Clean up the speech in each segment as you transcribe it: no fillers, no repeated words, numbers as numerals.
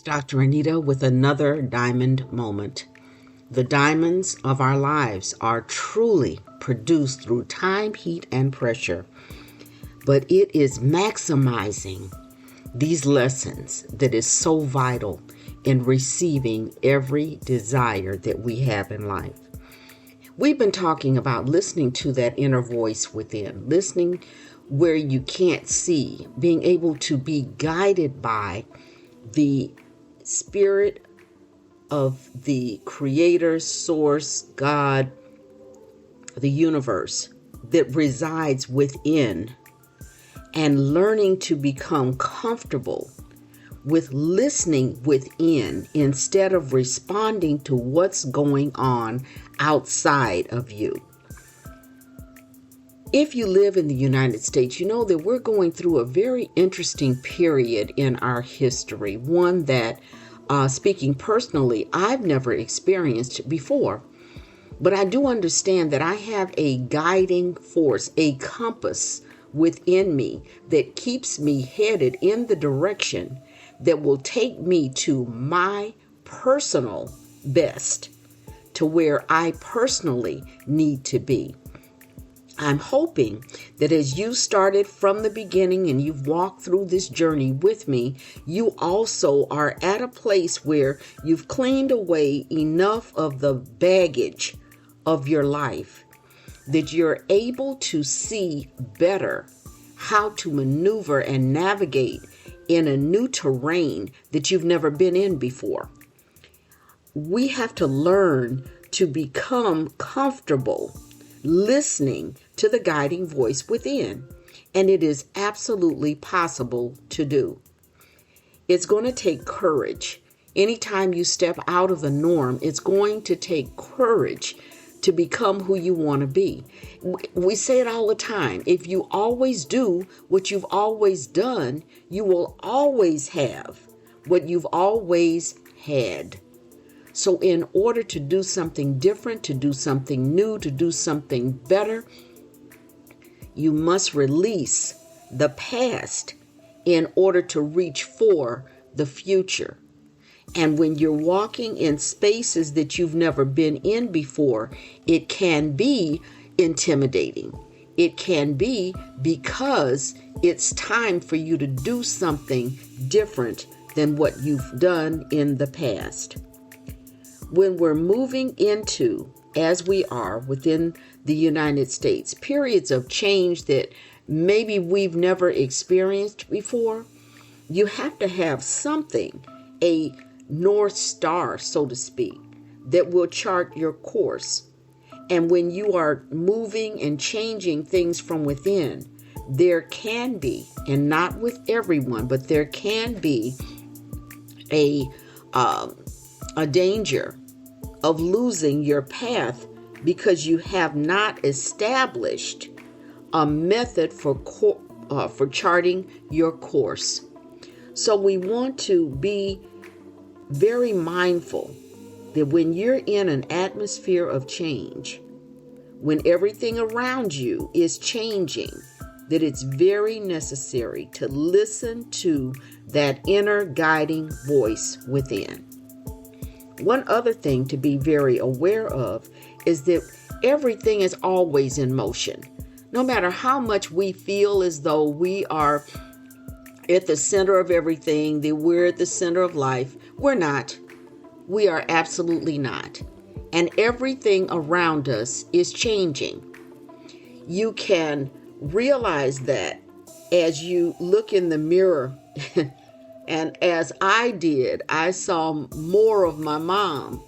Dr. Anita with another diamond moment. The diamonds of our lives are truly produced through time, heat, and pressure. But it is maximizing these lessons that is so vital in receiving every desire that we have in life. We've been talking about listening to that inner voice within, listening where you can't see, being able to be guided by the spirit of the creator, source, God, the universe that resides within, and learning to become comfortable with listening within instead of responding to what's going on outside of you. If you live in the United States, you know that we're going through a very interesting period in our history, one that, speaking personally, I've never experienced before. But I do understand that I have a guiding force, a compass within me that keeps me headed in the direction that will take me to my personal best, to where I personally need to be. I'm hoping that as you started from the beginning and you've walked through this journey with me, you also are at a place where you've cleaned away enough of the baggage of your life that you're able to see better how to maneuver and navigate in a new terrain that you've never been in before. We have to learn to become comfortable listening to the guiding voice within, and it is absolutely possible to do. It's going to take courage. Anytime you step out of the norm, it's going to take courage to become who you want to be. We say it all the time. If you always do what you've always done, you will always have what you've always had. So in order to do something different, to do something new, to do something better, you must release the past in order to reach for the future. And when you're walking in spaces that you've never been in before, it can be intimidating. It can be because it's time for you to do something different than what you've done in the past. When we're moving into, as we are within the United States, periods of change that maybe we've never experienced before, you have to have something, a North Star, so to speak, that will chart your course. And when you are moving and changing things from within, there can be, and not with everyone, but there can be a danger of losing your path because you have not established a method for charting your course. So we want to be very mindful that when you're in an atmosphere of change, when everything around you is changing, that it's very necessary to listen to that inner guiding voice within. One other thing to be very aware of is that everything is always in motion. No matter how much we feel as though we are at the center of everything, that we're at the center of life, we're not. We are absolutely not. And everything around us is changing. You can realize that as you look in the mirror. And as I did, I saw more of my mom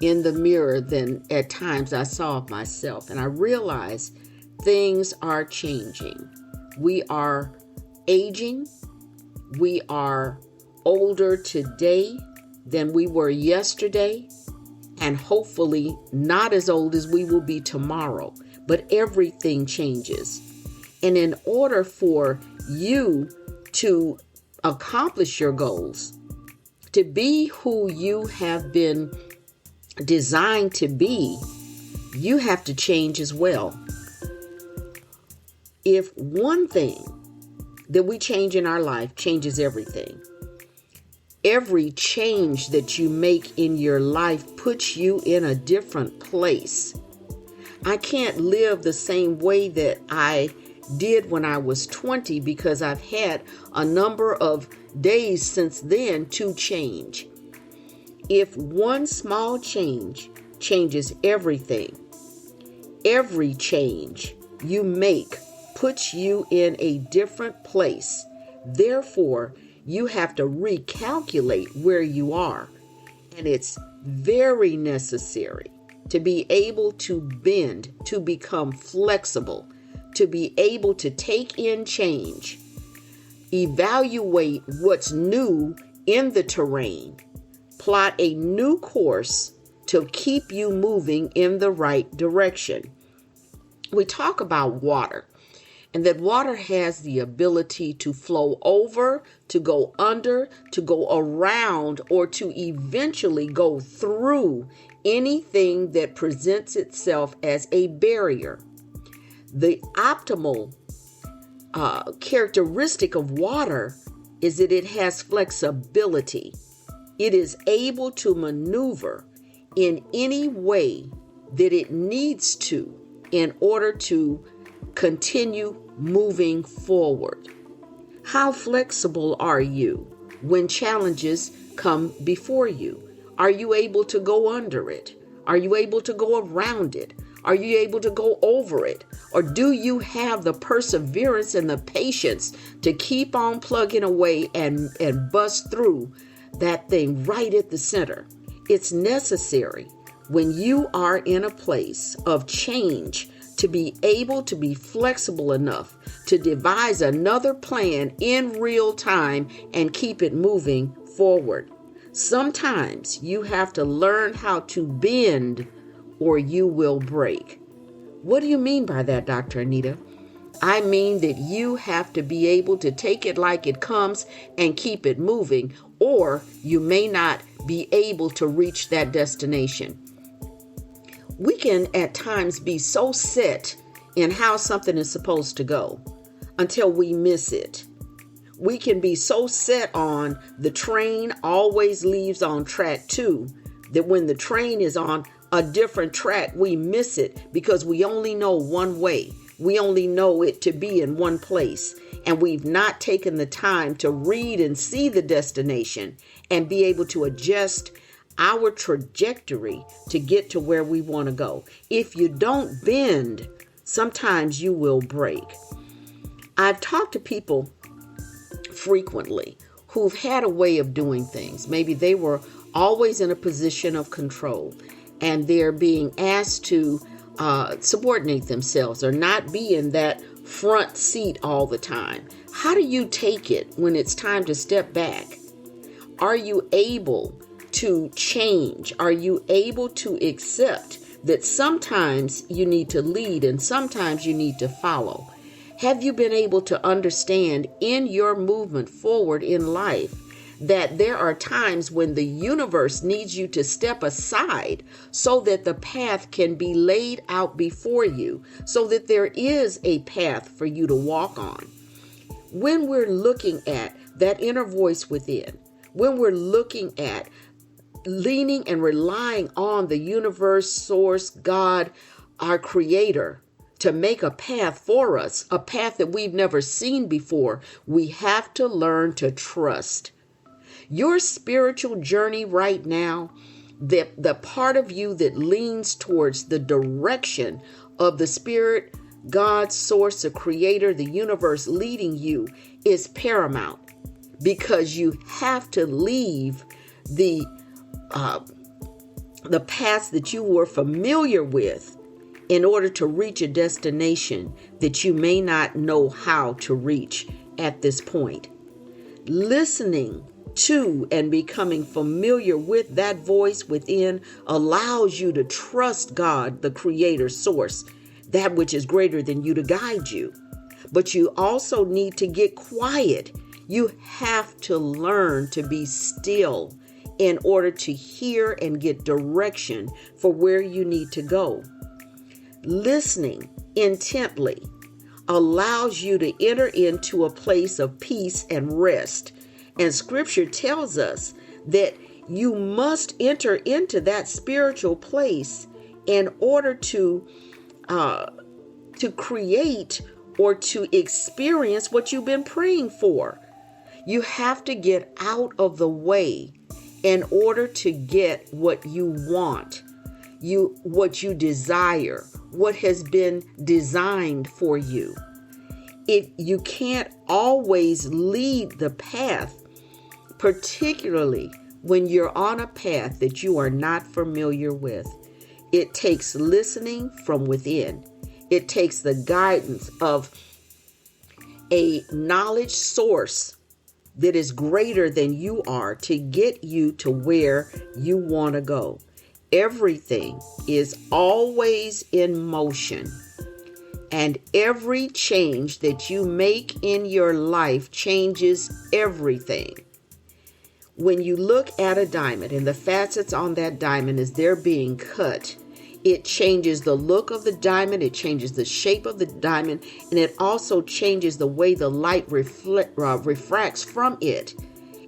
in the mirror than at times I saw of myself. And I realized things are changing. We are aging. We are older today than we were yesterday, and hopefully not as old as we will be tomorrow. But everything changes. And in order for you to accomplish your goals, to be who you have been designed to be, you have to change as well. If one thing that we change in our life changes everything, Every change that you make in your life puts you in a different place. I can't live the same way that I did when I was 20 because I've had a number of days since then to change. If one small change changes everything, every change you make puts you in a different place. Therefore, you have to recalculate where you are. And it's very necessary to be able to bend, to become flexible, to be able to take in change, evaluate what's new in the terrain, plot a new course to keep you moving in the right direction. We talk about water, and that water has the ability to flow over, to go under, to go around, or to eventually go through anything that presents itself as a barrier. The optimal characteristic of water is that it has flexibility. It is able to maneuver in any way that it needs to in order to continue moving forward. How flexible are you when challenges come before you? Are you able to go under it? Are you able to go around it? Are you able to go over it? Or do you have the perseverance and the patience to keep on plugging away and bust through that thing right at the center? It's necessary when you are in a place of change to be able to be flexible enough to devise another plan in real time and keep it moving forward. Sometimes you have to learn how to bend or you will break. What do you mean by that, Dr. Anita? I mean that you have to be able to take it like it comes and keep it moving, or you may not be able to reach that destination. We can at times be so set in how something is supposed to go until we miss it. We can be so set on the train always leaves on track 2 that when the train is on a different track, we miss it because we only know one way. We only know it to be in one place, and we've not taken the time to read and see the destination and be able to adjust our trajectory to get to where we want to go. If you don't bend, sometimes you will break. I've talked to people frequently who've had a way of doing things. Maybe they were always in a position of control and they're being asked to subordinate themselves or not be in that front seat all the time. How do you take it when it's time to step back? Are you able to change? Are you able to accept that sometimes you need to lead and sometimes you need to follow? Have you been able to understand in your movement forward in life that there are times when the universe needs you to step aside so that the path can be laid out before you, so that there is a path for you to walk on? When we're looking at that inner voice within, when we're looking at leaning and relying on the universe, source, God, our creator, to make a path for us, a path that we've never seen before, we have to learn to trust. Your spiritual journey right now, the part of you that leans towards the direction of the Spirit, God, source, the creator, the universe leading you is paramount, because you have to leave the paths that you were familiar with in order to reach a destination that you may not know how to reach at this point. Listening to and becoming familiar with that voice within allows you to trust God, the creator, source, that which is greater than you, to guide you. But you also need to get quiet. You have to learn to be still in order to hear and get direction for where you need to go. Listening intently allows you to enter into a place of peace and rest And scripture tells us that you must enter into that spiritual place in order to create or to experience what you've been praying for. You have to get out of the way in order to get what you want, what you desire, what has been designed for you. If you can't always lead the path, particularly when you're on a path that you are not familiar with. It takes listening from within. It takes the guidance of a knowledge source that is greater than you are to get you to where you want to go. Everything is always in motion, and every change that you make in your life changes everything. When you look at a diamond and the facets on that diamond as they're being cut, it changes the look of the diamond, it changes the shape of the diamond, and it also changes the way the light refracts from it.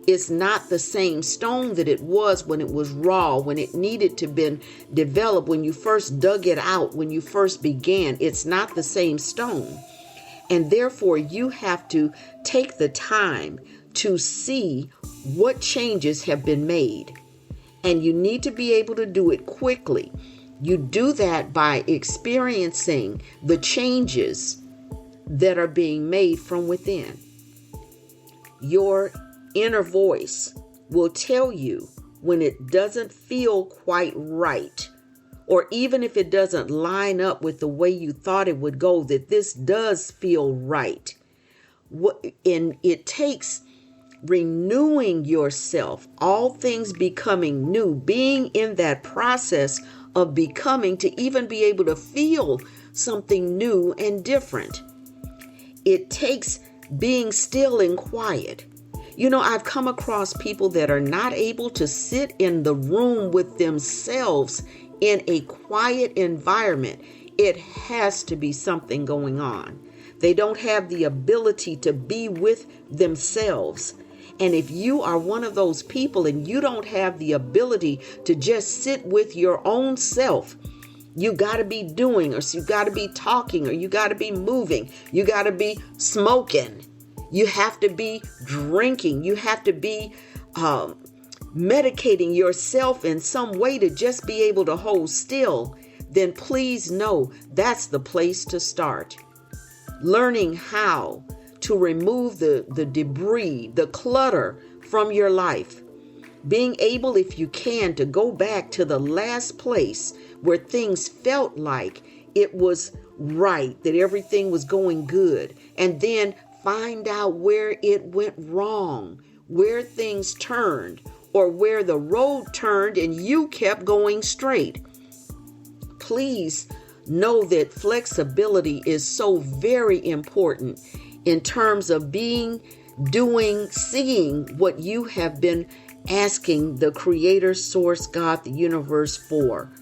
It's not the same stone that it was when it was raw, when it needed to be developed, when you first dug it out, when you first began. It's not the same stone. And therefore, you have to take the time to see what changes have been made. And you need to be able to do it quickly. You do that by experiencing the changes that are being made from within. Your inner voice will tell you when it doesn't feel quite right, or even if it doesn't line up with the way you thought it would go, that this does feel right. And it takes renewing yourself, all things becoming new, being in that process of becoming to even be able to feel something new and different. It takes being still and quiet. You know, I've come across people that are not able to sit in the room with themselves in a quiet environment. It has to be something going on. They don't have the ability to be with themselves. And if you are one of those people and you don't have the ability to just sit with your own self, you got to be doing, or you got to be talking, or you got to be moving. You got to be smoking. You have to be drinking. You have to be medicating yourself in some way to just be able to hold still. Then please know that's the place to start. Learning how to remove the debris, the clutter from your life. Being able, if you can, to go back to the last place where things felt like it was right, that everything was going good, and then find out where it went wrong, where things turned, or where the road turned and you kept going straight. Please know that flexibility is so very important in terms of seeing what you have been asking the Creator, Source, God, the universe for.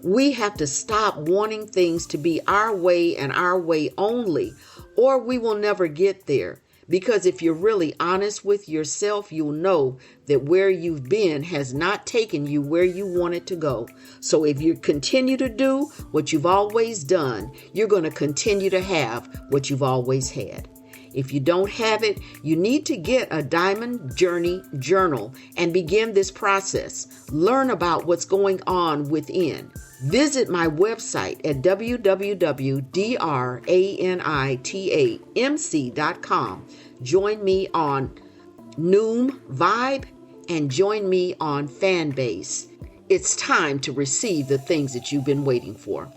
We have to stop wanting things to be our way and our way only, or we will never get there. Because if you're really honest with yourself, you'll know that where you've been has not taken you where you wanted to go. So if you continue to do what you've always done, you're going to continue to have what you've always had. If you don't have it, you need to get a Diamond Journey Journal and begin this process. Learn about what's going on within. Visit my website at www.DrAnitaMc.com. Join me on NoomVibe and join me on FanBase. It's time to receive the things that you've been waiting for.